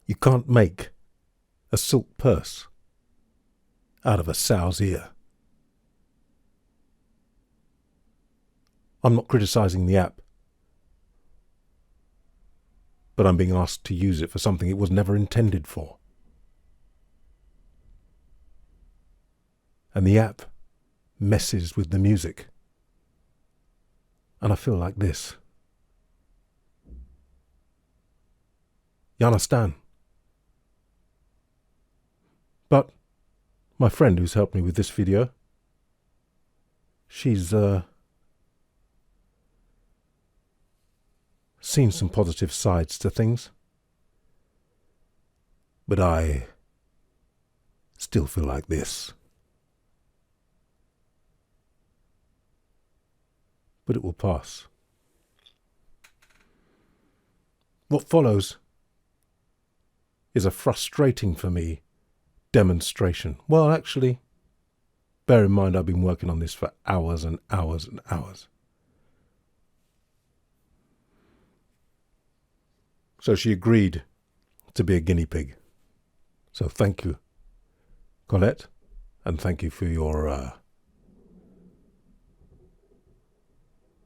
You can't make a silk purse out of a sow's ear. I'm not criticising the app, but I'm being asked to use it for something it was never intended for. And the app messes with the music. And I feel like this. You understand? But my friend who's helped me with this video, she's seen some positive sides to things. But I still feel like this. But it will pass. What follows is a frustrating for me demonstration. Well, actually, bear in mind I've been working on this for hours and hours and hours. So she agreed to be a guinea pig. So thank you, Colette, and thank you for your,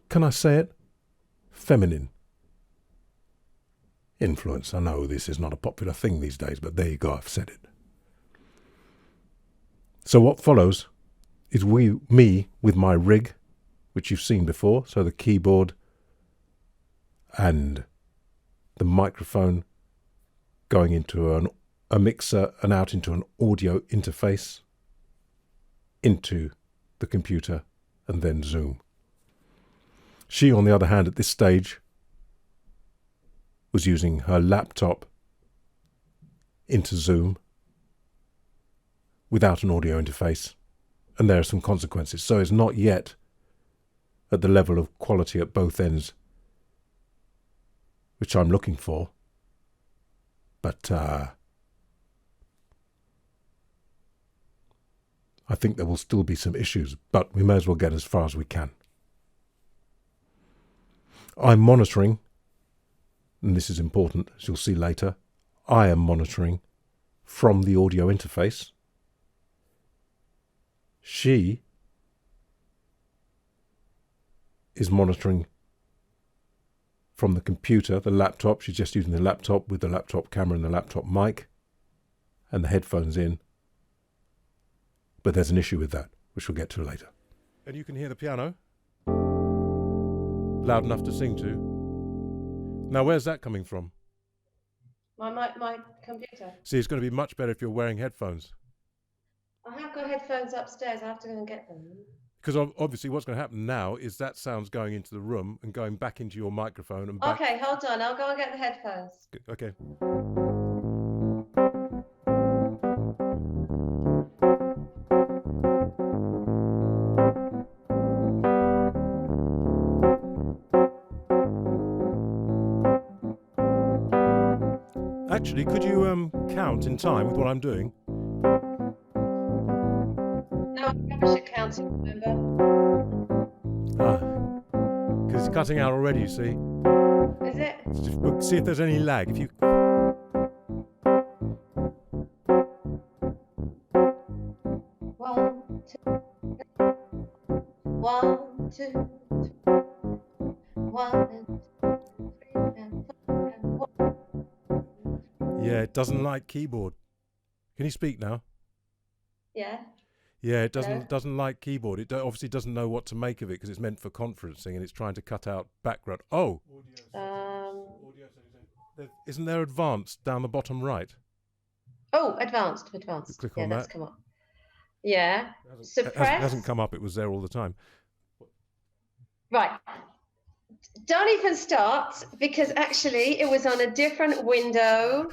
can I say it? Feminine influence. I know this is not a popular thing these days, but there you go, I've said it. So what follows is me with my rig, which you've seen before, so the keyboard and the microphone going into a mixer and out into an audio interface, into the computer, and then Zoom. She, on the other hand, at this stage, was using her laptop into Zoom without an audio interface, and there are some consequences. So it's not yet at the level of quality at both ends which I'm looking for, but I think there will still be some issues, but we may as well get as far as we can. I'm monitoring, and this is important, as you'll see later, I am monitoring from the audio interface. She is monitoring from the computer, the laptop. She's just using the laptop with the laptop camera and the laptop mic and the headphones in. But there's an issue with that, which we'll get to later. And you can hear the piano. Loud enough to sing to. Now, where's that coming from? My computer. See, it's going to be much better if you're wearing headphones. I have got headphones upstairs. I have to go and get them. Because obviously what's going to happen now is that sound's going into the room and going back into your microphone and back. Okay, hold on. I'll go and get the headphones. Okay. Actually, could you count in time with what I'm doing? No, I should count it, remember? Because it's cutting out already, you see. Is it? Just see if there's any lag. If you... One, two, one, two, three, one, and two, three, and four, and one. Yeah, it doesn't like keyboard. Can you speak now? Yeah. Yeah, it doesn't like keyboard. It obviously doesn't know what to make of it because it's meant for conferencing and it's trying to cut out background. Oh! Isn't there advanced down the bottom right? Oh, advanced. Click yeah, on that's that. come up. Yeah. Suppress. It hasn't come up. It was there all the time. Right. Don't even start because actually it was on a different window.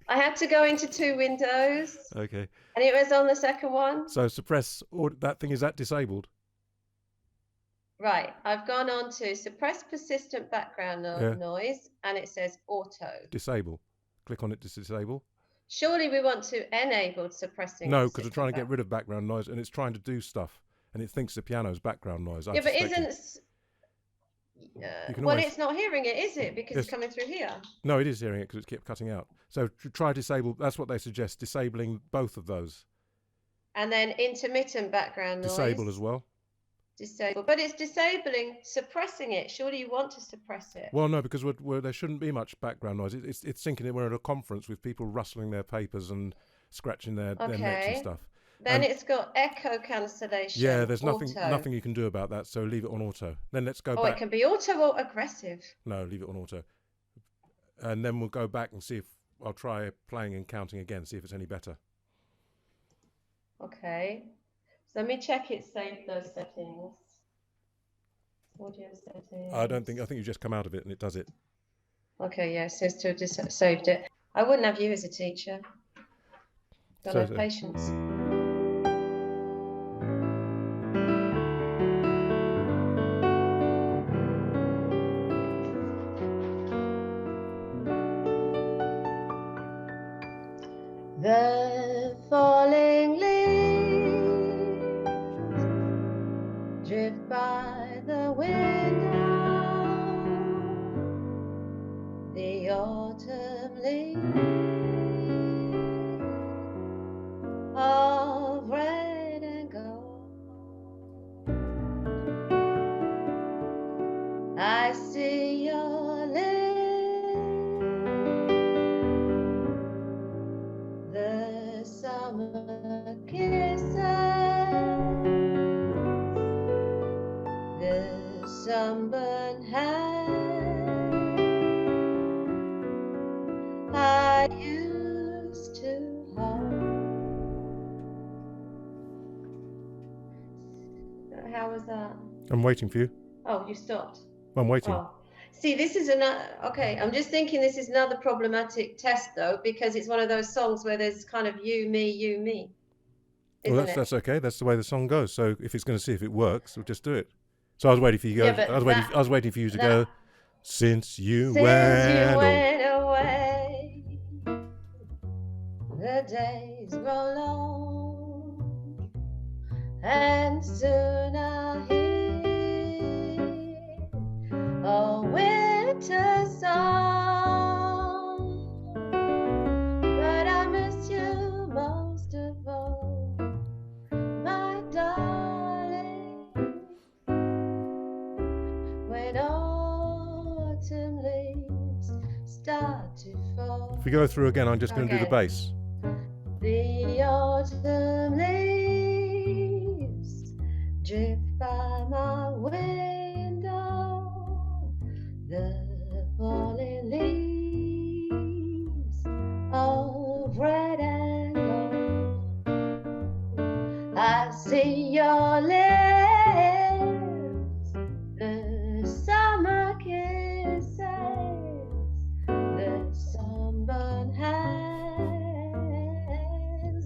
I had to go into two windows. Okay. And it was on the second one. So suppress, or that thing, is that disabled? Right. I've gone on to suppress persistent background noise and it says auto. Disable. Click on it to disable. Surely we want to enable suppressing. No, because we're trying to get rid of background noise and it's trying to do stuff and it thinks the piano's background noise. Yeah, but isn't... You can well, always... it's not hearing it, is it? Because Yes. it's coming through here. No, it is hearing it because it kept cutting out. So try disable. That's what they suggest, disabling both of those. And then intermittent background noise. Disable as well. Disable. But it's disabling, suppressing it. Surely you want to suppress it. Well, no, because there shouldn't be much background noise. It's thinking that we're at a conference with people rustling their papers and scratching their necks and stuff. Then it's got echo cancellation. Yeah, there's auto. nothing you can do about that, so leave it on auto. Then let's go back. Oh, it can be auto or aggressive. No, leave it on auto. And then we'll go back and see if... I'll try playing and counting again, see if it's any better. Okay. So let me check it saved those settings. Audio settings. I think you just come out of it and it does it. Okay, yeah, it says to have just saved it. I wouldn't have you as a teacher. Don't have patience. The falling leaves drift by the window. The autumn leaves of red and gold. I see your lips, the summer kisses, the sunburned hand I used to hold. How was that? I'm waiting for you. Oh, you stopped. I'm waiting. Oh. See, this is another, okay, I'm just thinking this is another problematic test though, because it's one of those songs where there's kind of you, me. Well, that's okay. That's the way the song goes. So if it's going to see if it works, we'll just do it. So I was waiting for you to go. I was waiting for you to go. Since you went away, the days grow long, and soon I'll hear a winter song. But I miss you most of all, my darling. When autumn leaves start to fall. If we go through again, I'm just going to do the bass. The autumn leaves drift by my window. The falling leaves of red and gold. I see your lips, the summer kisses, the sunburned hands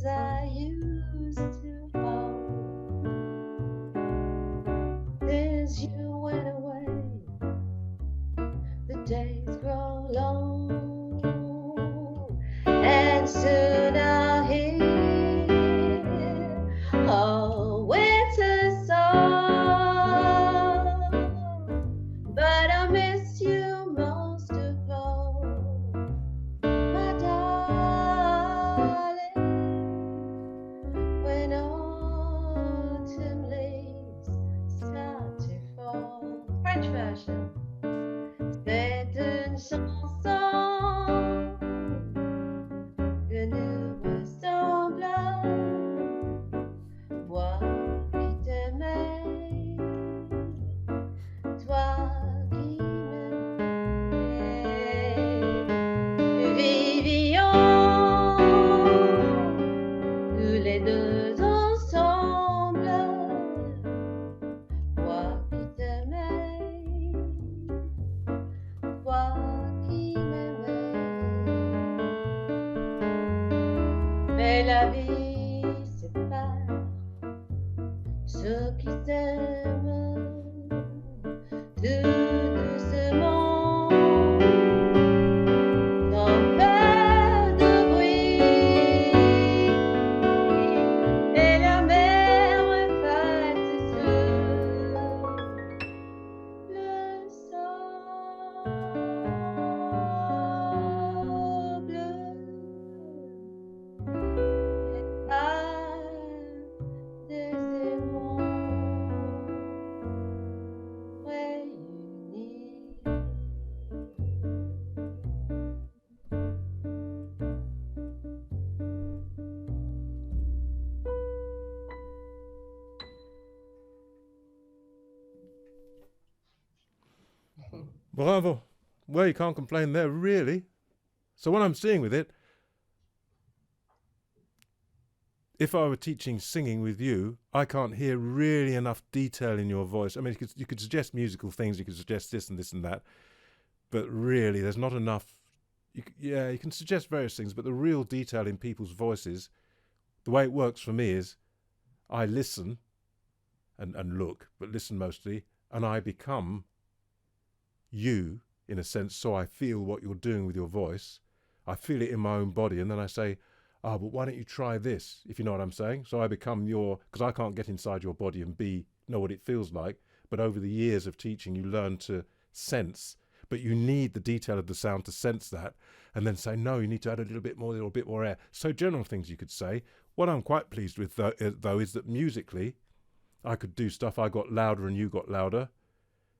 I used to hold. Since you went away, the days grow long, and soon I'll hear a winter song. But I miss you most of all, my darling. When autumn leaves start to fall. French version. C'est une chanson que nous ressemblons. Moi qui t'aimais, toi qui m'aimais. Nous vivions tous les deux ensemble. Moi qui t'aimais, toi qui m'aimais. Mais la vie sépare ceux qui s'aiment tout doucement, sans faire de bruit. Et Bravo. Well, you can't complain there, really. So what I'm seeing with it, if I were teaching singing with you, I can't hear really enough detail in your voice. I mean, you could suggest musical things, you could suggest this and that, but really, there's not enough. You can suggest various things, but the real detail in people's voices, the way it works for me is I listen and look, but listen mostly, and I become you, in a sense, so I feel what you're doing with your voice. I feel it in my own body, and then I say, but why don't you try this, if you know what I'm saying? So I become because I can't get inside your body and know what it feels like, but over the years of teaching, you learn to sense, but you need the detail of the sound to sense that, and then say, no, you need to add a little bit more air. So general things you could say. What I'm quite pleased with, though, is that musically, I could do stuff. I got louder and you got louder,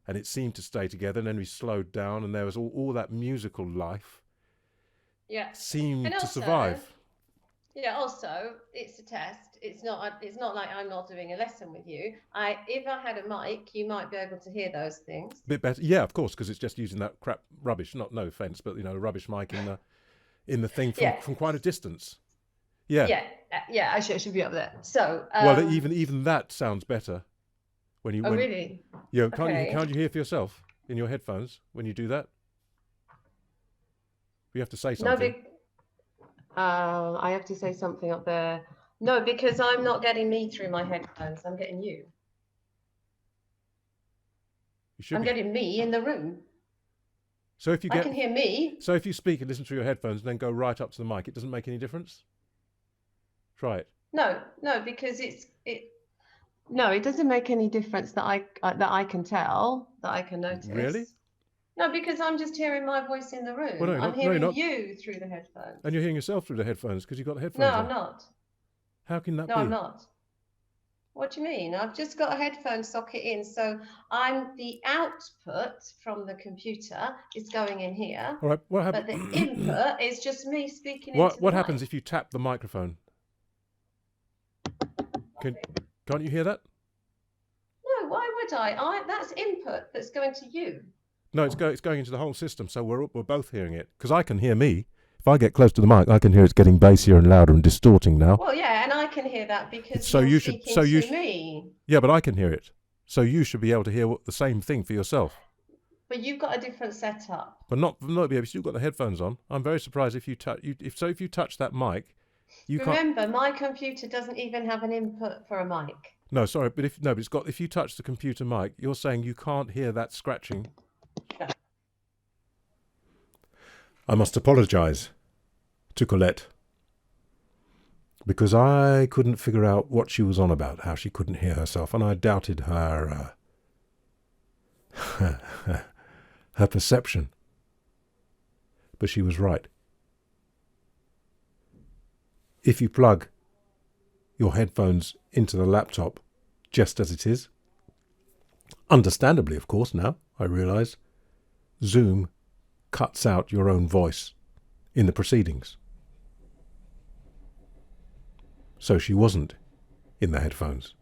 and it seemed to stay together, and then we slowed down, and there was all that musical life seemed to survive. Yeah, also, it's a test. It's not like I'm not doing a lesson with you. If I had a mic, you might be able to hear those things. A bit better. Yeah, of course, because it's just using that crap rubbish, no offence, but, a rubbish mic in the thing from quite a distance. Yeah. Yeah, I should be up there. So well, even that sounds better when you. Really? Yeah, can't you hear for yourself in your headphones when you do that? You have to say something. No, I have to say something up there. No, because I'm not getting me through my headphones. I'm getting you. I'm getting me in the room. So if I can hear me. So if you speak and listen through your headphones and then go right up to the mic, it doesn't make any difference? Try it. No, because it doesn't make any difference that I can tell, that I can notice. Really? No, because I'm just hearing my voice in the room. Well, I'm hearing you through the headphones. And you're hearing yourself through the headphones because you've got the headphones on. No, I'm not. How can that be? No, I'm not. What do you mean? I've just got a headphone socket in, so the output from the computer is going in here. All right, what happens? But the input is just me speaking into the mic. What happens if you tap the microphone? Can't you hear that? No, why would I? That's input that's going to you. No, it's going into the whole system, so we're both hearing it. Because I can hear me. If I get close to the mic, I can hear it's getting bassier and louder and distorting now. Well, yeah, and I can hear that because you're speaking to me. Yeah, but I can hear it. So you should be able to hear the same thing for yourself. But you've got a different setup. But not because you've got the headphones on. I'm very surprised if you touch that mic, you can't. Remember, my computer doesn't even have an input for a mic. No, sorry, but if you touch the computer mic, you're saying you can't hear that scratching. No. I must apologise to Colette because I couldn't figure out what she was on about, how she couldn't hear herself, and I doubted her her perception. But she was right. If you plug your headphones into the laptop just as it is, understandably, of course, now I realise, Zoom cuts out your own voice in the proceedings. So she wasn't in the headphones.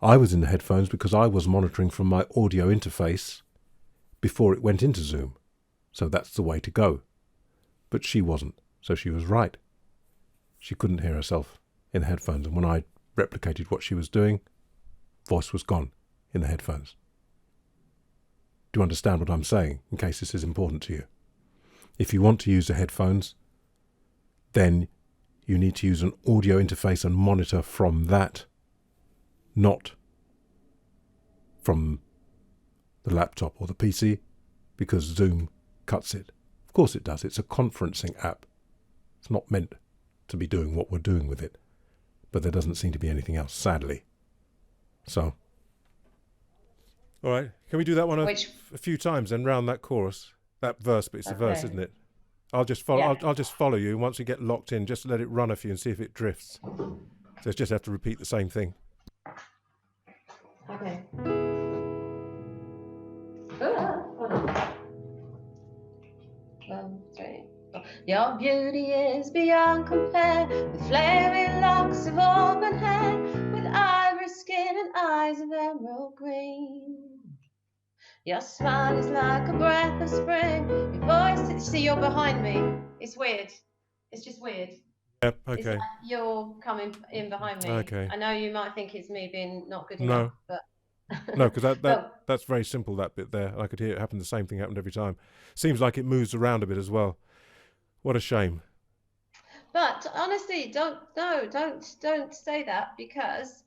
I was in the headphones because I was monitoring from my audio interface before it went into Zoom. So that's the way to go. But she wasn't. So she was right. She couldn't hear herself in the headphones. And when I replicated what she was doing, voice was gone in the headphones. Do you understand what I'm saying, in case this is important to you? If you want to use the headphones, then you need to use an audio interface and monitor from that, not from the laptop or the PC, because Zoom cuts it. Of course it does. It's a conferencing app. It's not meant to be doing what we're doing with it. But there doesn't seem to be anything else, sadly. So, all right, can we do that one a few times then, round that chorus, that verse? But it's a verse, isn't it? I'll just follow. Yeah. I'll just follow you. Once we get locked in, just let it run a few and see if it drifts. So it's just have to repeat the same thing. Okay. One, three. Your beauty is beyond compare, with flaring locks of auburn hair, with iris skin and eyes of emerald green. Your smile is like a breath of spring. Your voice, see, you're behind me. It's weird. It's just weird. Yep. It's Okay. like you're coming in behind me. Okay. I know you might think it's me being not good enough, No. but No, because but that's very simple, that bit there. I could hear it happen. The same thing happened every time. Seems like it moves around a bit as well. What a shame. but honestly, don't say that, because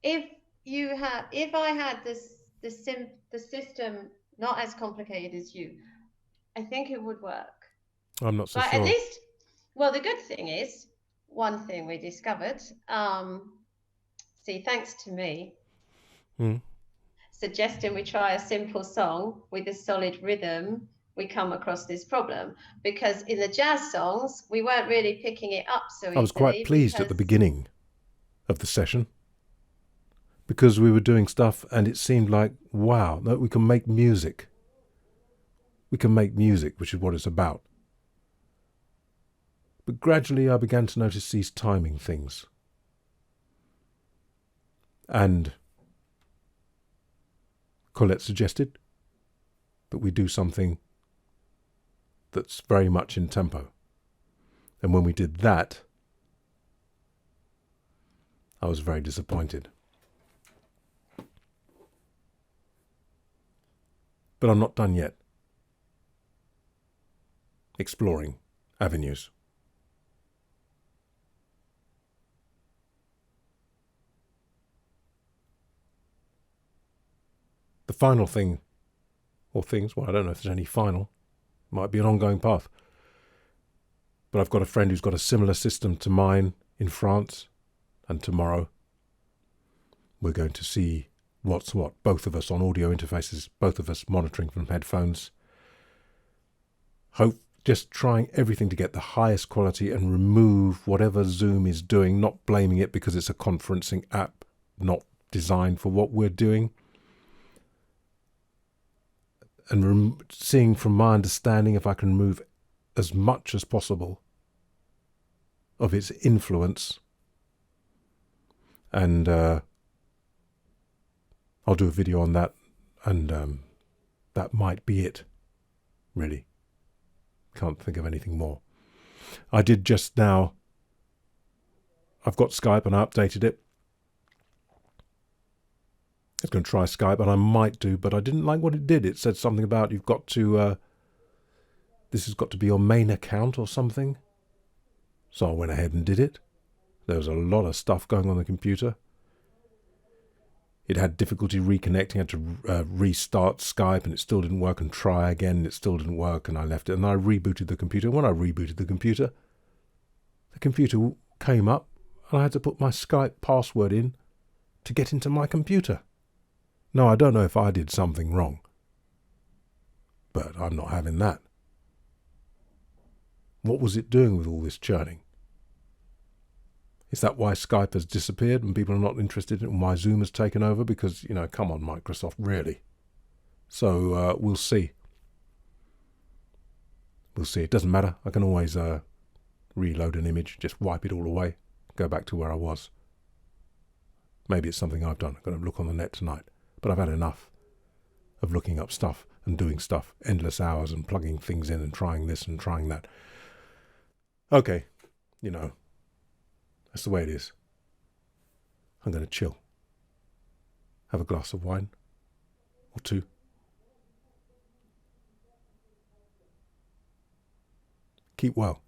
if I had the system not as complicated as you, I think it would work. I'm not so But at sure. least, well, the good thing is, one thing we discovered, see, thanks to me Mm. suggesting we try a simple song with a solid rhythm, we come across this problem, because in the jazz songs we weren't really picking it up so I was quite easily, pleased at because the beginning of the session because we were doing stuff and it seemed like, wow, no, we can make music. We can make music, which is what it's about. But gradually I began to notice these timing things. And Colette suggested that we do something that's very much in tempo. And when we did that, I was very disappointed. But I'm not done yet exploring avenues. The final thing, or things, well, I don't know if there's any final, might be an ongoing path. But I've got a friend who's got a similar system to mine in France, and tomorrow we're going to see what's what, both of us on audio interfaces, both of us monitoring from headphones. Hope just trying everything to get the highest quality and remove whatever Zoom is doing, not blaming it because it's a conferencing app not designed for what we're doing. And seeing from my understanding if I can remove as much as possible of its influence. And I'll do a video on that, and that might be it, really. Can't think of anything more. I did just now, I've got Skype and I updated it. I was going to try Skype, and I might do, but I didn't like what it did. It said something about you've got to, this has got to be your main account or something. So I went ahead and did it. There was a lot of stuff going on the computer. It had difficulty reconnecting. I had to restart Skype, and it still didn't work, and try again, and it still didn't work, and I left it. And I rebooted the computer. When I rebooted the computer came up, and I had to put my Skype password in to get into my computer. Now, I don't know if I did something wrong, but I'm not having that. What was it doing with all this churning? Is that why Skype has disappeared and people are not interested in why Zoom has taken over? Because, come on, Microsoft, really. So we'll see. We'll see. It doesn't matter. I can always reload an image, just wipe it all away, go back to where I was. Maybe it's something I've done. I'm going to look on the net tonight. But I've had enough of looking up stuff and doing stuff, endless hours and plugging things in and trying this and trying that. Okay, that's the way it is. I'm going to chill. Have a glass of wine or two. Keep well.